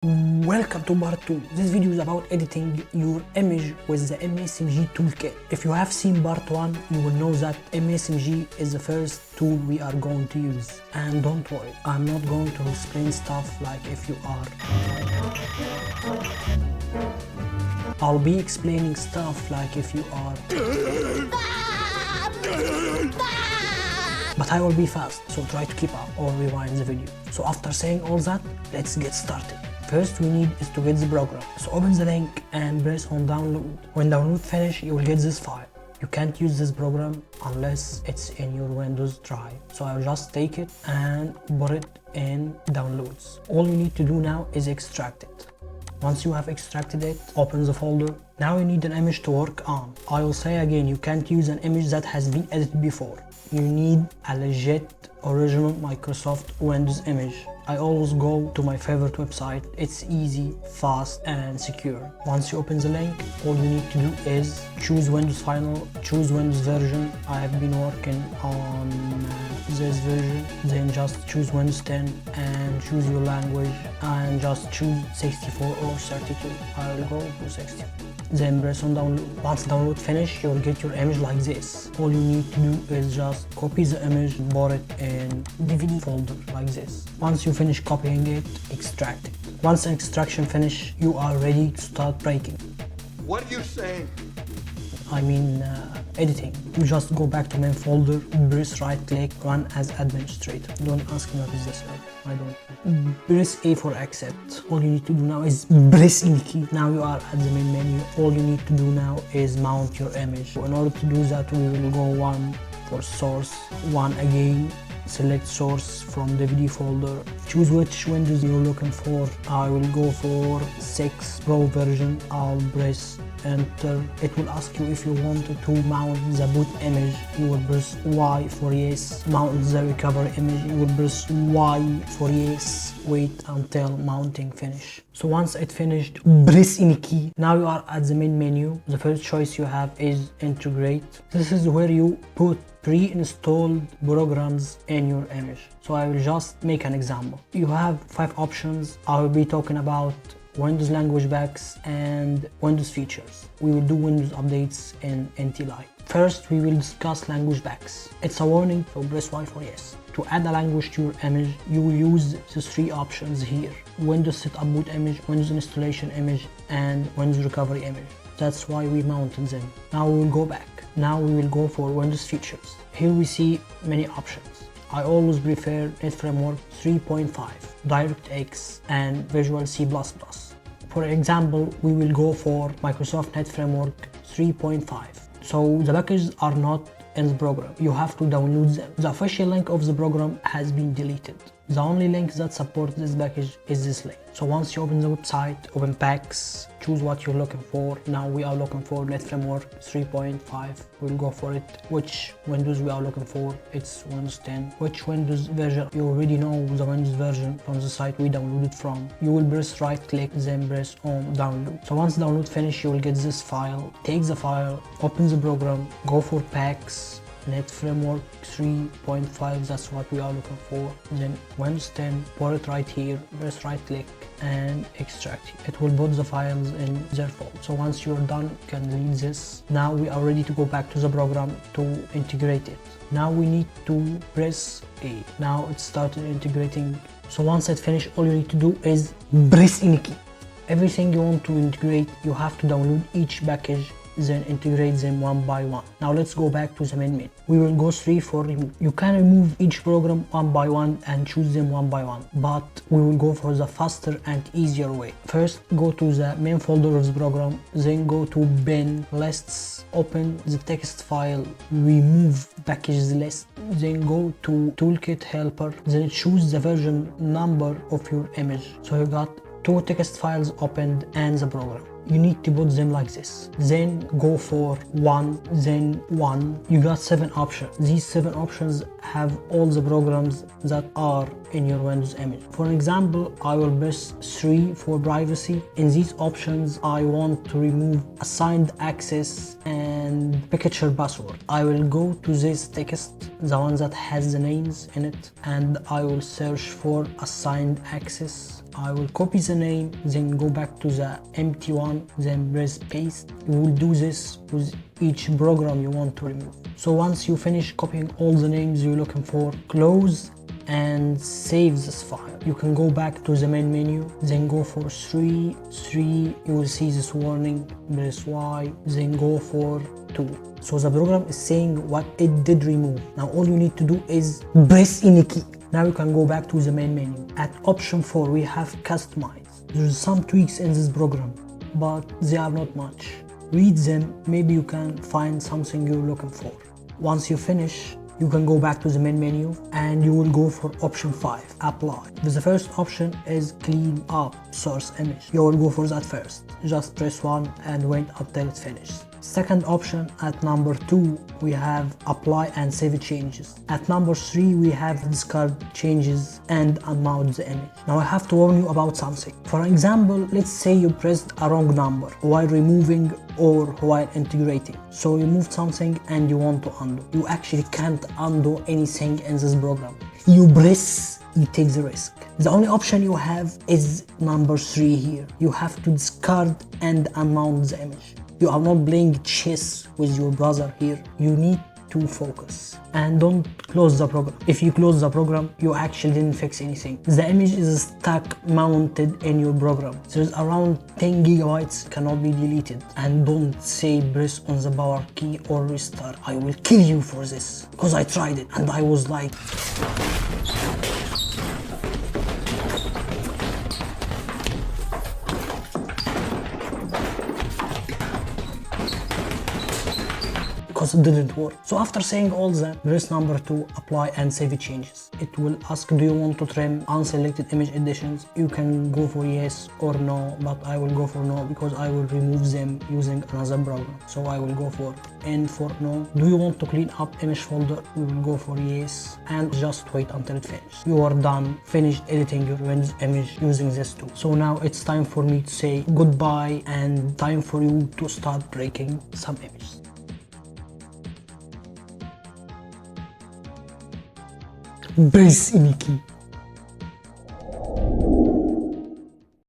Welcome to part 2. This video is about editing your image with the MSMG toolkit. If you have seen part 1, you will know that MSMG is the first tool we are going to use. And don't worry, I'm not going to explain stuff like if you are. I'll be explaining stuff like if you are. But I will be fast, so try to keep up or rewind the video. So after saying all that, let's get started. First we need is to get the program. So open the link and press on download. When download finish, you will get this file. You can't use this program unless it's in your Windows drive. So I'll just take it and put it in downloads. All you need to do now is extract it. Once you have extracted it, open the folder. Now you need an image to work on. I will say again, you can't use an image that has been edited before. You need a legit original Microsoft Windows image. I always go to my favorite website. It's easy, fast and secure. Once you open the link, all you need to do is choose Windows Final, choose Windows version. I have been working on this version. Then just choose Windows 10 and choose your language and just choose 64 or 32. I will go for 64. Then press on download. Once download finish, you'll get your image like this. All you need to do is just copy the image, put it in DVD folder like this. Once you finish copying it, extract it. Once extraction finish, you are ready to start breaking. What are you saying? I mean editing. You just go back to main folder, press right click, run as administrator. Don't ask me what is this, I don't. Press A for accept. All you need to do now is press any key. Now you are at the main menu. All you need to do now is mount your image. In order to do that, we will go one for source, one again. Select source from DVD folder. Choose which Windows you're looking for. I will go for 6 Pro version. I'll press enter. It will ask you if you wanted to mount the boot image. You will press Y for yes. Mount the recovery image. You will press Y for yes. Wait until mounting finish. So once it finished, press any key. Now you are at the main menu. The first choice you have is integrate. This is where you put pre-installed programs in your image. So I will just make an example. You have 5 options. I will be talking about Windows language packs and Windows features. We will do Windows updates in NT-Lite. First, we will discuss language packs. It's a warning, so press Y for yes. To add a language to your image, you will use the 3 options here. Windows setup boot image, Windows installation image, and Windows recovery image. That's why we mounted them. Now we will go back. Now we will go for Windows features. Here we see many options. I always prefer Net Framework 3.5, DirectX, and Visual C++. For example, we will go for Microsoft Net Framework 3.5. So the packages are not in the program. You have to download them. The official link of the program has been deleted. The only link that supports this package is this link. So once you open the website, open packs, choose what you're looking for. Now we are looking for Net Framework 3.5. We'll go for it. Which Windows we are looking for? It's Windows 10. Which Windows version? You already know the Windows version from the site we downloaded from. You will press right click, then press on download. So once download finish, you will get this file. Take the file, open the program, go for packs, Net Framework 3.5, that's what we are looking for. Then Windows 10, put it right here, press right click and extract it. It will put the files in their folder. So once you're done, you can delete this. Now we are ready to go back to the program to integrate it. Now we need to press A. Now it started integrating. So once it finished, all you need to do is press any key. Everything you want to integrate, you have to download each package, then integrate them one by one. Now let's go back to the main menu. We will go 3 for remove. You can remove each program one by one and choose them one by one, but we will go for the faster and easier way. First, go to the main folder of the program, then go to bin lists, open the text file, remove packages list, then go to Toolkit Helper, then choose the version number of your image. So you got 2 text files opened and the program. You need to put them like this. Then go for 1, then 1. You got 7 options. These 7 options have all the programs that are in your Windows image. For example, I will press 3 for privacy. In these options, I want to remove assigned access and and picture password. I will go to this text, the one that has the names in it, and I will search for assigned access. I will copy the name, then go back to the empty one, then press paste. You will do this with each program you want to remove. So once you finish copying all the names you're looking for, close and save this file. You can go back to the main menu, then go for 3, you will see this warning, press Y, then go for 2. So the program is saying what it did remove. Now all you need to do is press any key. Now you can go back to the main menu. At option 4 we have customize. There's some tweaks in this program, but they are not much. Read them, maybe you can find something you're looking for. Once you finish, you can go back to the main menu and you will go for option 5, apply. The first option is clean up source image. You will go for that first. Just press 1 and wait until it finishes. Second option, at number 2 we have apply and save changes. At number 3 we have discard changes and unmount the image. Now I have to warn you about something. For example, let's say you pressed a wrong number while removing or while integrating. So you moved something and you want to undo. You actually can't undo anything in this program. You press, you take the risk. The only option you have is number 3 here. You have to discard and unmount the image. You are not playing chess with your brother here. You need to focus and don't close the program. If you close the program, you actually didn't fix anything. The image is stuck mounted in your program. There's around 10 gigabytes, cannot be deleted. And don't say press on the power key or restart. I will kill you for this, because I tried it and I was like, because it didn't work. So after saying all that, press number 2, apply and save changes. It will ask, do you want to trim unselected image editions? You can go for yes or no, but I will go for no because I will remove them using another program. So I will go for N for no. Do you want to clean up image folder? We will go for yes and just wait until it finishes. You are done, finished editing your Windows image using this tool. So now it's time for me to say goodbye and time for you to start breaking some images. Press any key.